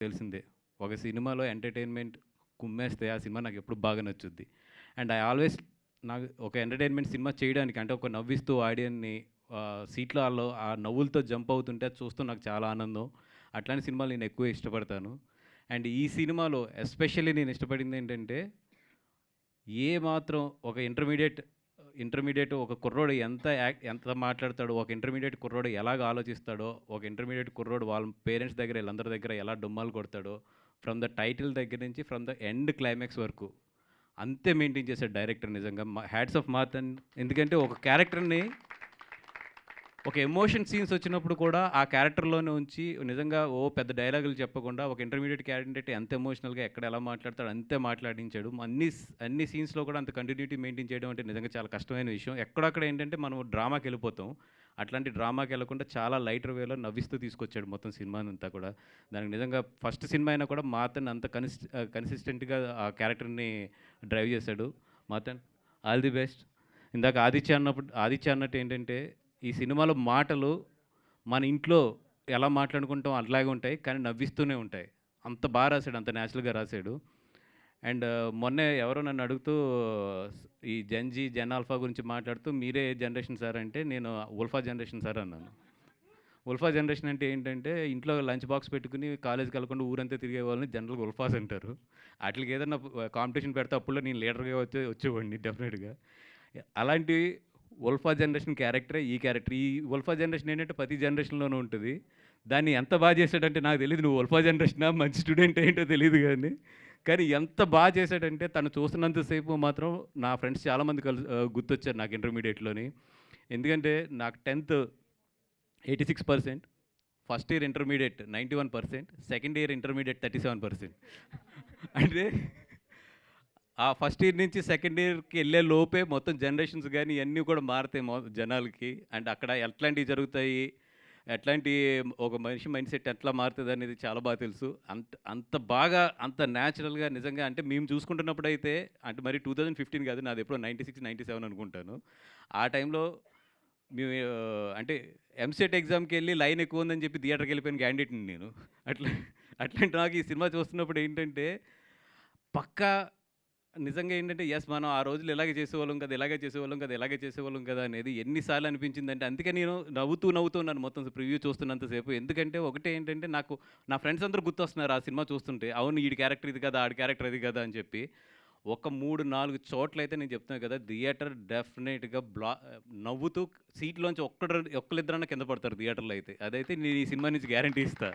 తెలిసిందే. ఒక సినిమాలో ఎంటర్‌టైన్‌మెంట్ కుమ్మేస్తే ఆ సినిమా నాకెప్పుడు బాగా నచ్చుద్ది. అండ్ ఐ ఆల్వేస్ నాకు ఒక ఎంటర్‌టైన్‌మెంట్ సినిమా చేయడానికి అంటే ఒక నవ్విస్తూ ఆడియన్‌ని సీట్‌లో ఆళ్ళు ఆ నవ్వులతో జంప్ అవుతుంటే అది చూస్తూ నాకు చాలా ఆనందం. అట్లాంటి సినిమాలు నేను ఎక్కువ ఇష్టపడతాను. అండ్ ఈ సినిమాలో ఎస్పెషల్లీ నేను ఇష్టపడిందేంటంటే ఏ మాత్రం ఒక ఇంటర్మీడియేట్ ఒక కుర్రోడు ఎంత మాట్లాడతాడో, ఒక ఇంటర్మీడియేట్ కుర్రోడు ఎలాగ ఆలోచిస్తాడో, ఒక ఇంటర్మీడియేట్ కుర్రోడు వాళ్ళ పేరెంట్స్ దగ్గర ఈళ్ళందరి దగ్గర ఎలా డుమ్మాలు కొడతాడో, ఫ్రమ్ ద టైటిల్ దగ్గర నుంచి ఫ్రమ్ ద ఎండ్ క్లైమాక్స్ వరకు అంతే మెయింటైన్ చేశాడు డైరెక్టర్ నిజంగా. Hats off Mathan. ఎందుకంటే ఒక క్యారెక్టర్‌ని ఒక ఎమోషన్ సీన్స్ వచ్చినప్పుడు కూడా ఆ క్యారెక్టర్‌లోనే ఉంచి నిజంగా పెద్ద డైలాగులు చెప్పకుండా ఒక ఇంటర్మీడియేట్ క్యాండిడేట్ ఎంత ఎమోషనల్‌గా ఎక్కడ ఎలా మాట్లాడతాడో అంతే మాట్లాడించాడు. అన్ని సీన్స్‌లో కూడా అంత కంటిన్యూటీ మెయింటైన్ చేయడం అంటే నిజంగా చాలా కష్టమైన విషయం. ఎక్కడక్కడ ఏంటంటే మనం డ్రామాకెళ్ళిపోతాం. అట్లాంటి డ్రామాకెళ్ళకుండా చాలా లైటర్ వేలో నవ్విస్తూ తీసుకొచ్చాడు మొత్తం సినిమానంతా కూడా. దానికి నిజంగా ఫస్ట్ సినిమా అయినా కూడా మాతన్ అంత కన్సిస్టెంట్‌గా ఆ క్యారెక్టర్‌ని డ్రైవ్ చేశాడు. Mathan all the best. ఇందాక ఆదిత్య అన్నట్టు ఏంటంటే ఈ సినిమాలో మాటలు మన ఇంట్లో ఎలా మాట్లాడుకుంటాం అట్లాగే ఉంటాయి. కానీ నవ్విస్తూనే ఉంటాయి. అంత రాసాడు. అంత న్యాచురల్‌గా రాసాడు. అండ్ మొన్నే ఎవరో నన్ను అడుగుతూ ఈ జెన్ ఆల్ఫా గురించి మాట్లాడుతూ మీరే ఏ జనరేషన్ సార్ అంటే నేను ఉల్ఫా జనరేషన్ సార్ అన్నాను. ఉల్ఫా జనరేషన్ అంటే ఏంటంటే ఇంట్లో లంచ్ బాక్స్ పెట్టుకొని కాలేజ్‌కి వెళ్ళకుండా ఊరంతా తిరిగే వాళ్ళని జనరల్‌గా ఉల్ఫాస్ అంటారు. ఆటిలకి ఏదన్నా కాంపిటీషన్ పెడితే అప్పుడులో నేను లీడర్‌గా వచ్చేవాడిని డెఫినిట్‌గా. అలాంటి ఉల్ఫా జనరేషన్ క్యారెక్టరే ఈ క్యారెక్టర్. ఈ ఉల్ఫా జనరేషన్ ఏంటంటే ప్రతి జనరేషన్‌లోనూ ఉంటది. దాన్ని ఎంత చేశాడంటే నాకు తెలీదు నువ్వు ఉల్ఫా జనరేషనా? మంచి స్టూడెంట్ ఏంటో తెలీదు గానీ, కానీ ఎంత చేశాడంటే తను చూస్తున్నంత సేపు మాత్రం నా ఫ్రెండ్స్ చాలామంది గుర్తొచ్చారు నాకు ఇంటర్మీడియేట్‌లోని. ఎందుకంటే నాకు 10థ్ 86%, first year intermediate 91%, second year intermediate 37%. అంటే ఆ ఫస్ట్ ఇయర్ నుంచి సెకండ్ ఇయర్‌కి ఎళ్ళే లోపే మొత్తం జనరేషన్స్ గాని ఇయన్నీ కూడా మారతాయి జనాలకి. అండ్ అక్కడ ఎట్లాంటివి జరుగుతాయి, ఎట్లాంటి ఒక మనిషి మైండ్ సెట్ ఎట్లా మారుతదనేది చాలా తెలుసు. అంత బాగా అంత న్యాచురల్‌గా నిజంగా అంటే మేము చూసుకుంటున్నప్పుడైతే అంటే మరి 2015 కాదు నాదెప్పుడో 96, 97 అనుకుంటాను. ఆ టైంలో మేము అంటే ఎంసెట్ ఎగ్జామ్‌కెళ్ళి లైన్ ఎక్కువుందని చెప్పి థియేటర్‌కెళ్ళిపోయిన క్యాండిడేట్‌ని నేను. అట్లా అట్లాంటి నాకు ఈ సినిమా చూస్తున్నప్పుడు ఏంటంటే పక్కా నిజంగా ఏంటంటే, యెస్ మనం ఆ రోజుల్లో ఇలాగే చేసేవాళ్ళం కదా! ఇలాగే చేసేవాళ్ళం కదా! ఇలాగే చేసేవాళ్ళం కదా! అనేది ఎన్ని సార్లు అనిపించిందంటే, అందుకే నేను నవ్వుతూ ఉన్నాను మొత్తం ప్రివ్యూ చూస్తున్నంత సేపు. ఎందుకంటే, ఒకటే ఏంటంటే, నాకు నా ఫ్రెండ్స్ అందరూ గుర్తొస్తున్నారు ఆ సినిమా చూస్తుంటే. అవును ఈడి క్యారెక్టర్ ఇది కదా! ఆడి క్యారెక్టర్ అది కదా! అని చెప్పి. ఒక 3, 4 చోట్లయితే నేను చెప్తున్నాను కదా! థియేటర్ డెఫినెట్‌గా నవ్వుతూ సీట్‌లోంచి ఒక్కళ్ళిద్దరన్నా కింద పడతారు థియేటర్‌లో అయితే. అదైతే నేను ఈ సినిమా నుంచి గ్యారంటీ ఇస్తా.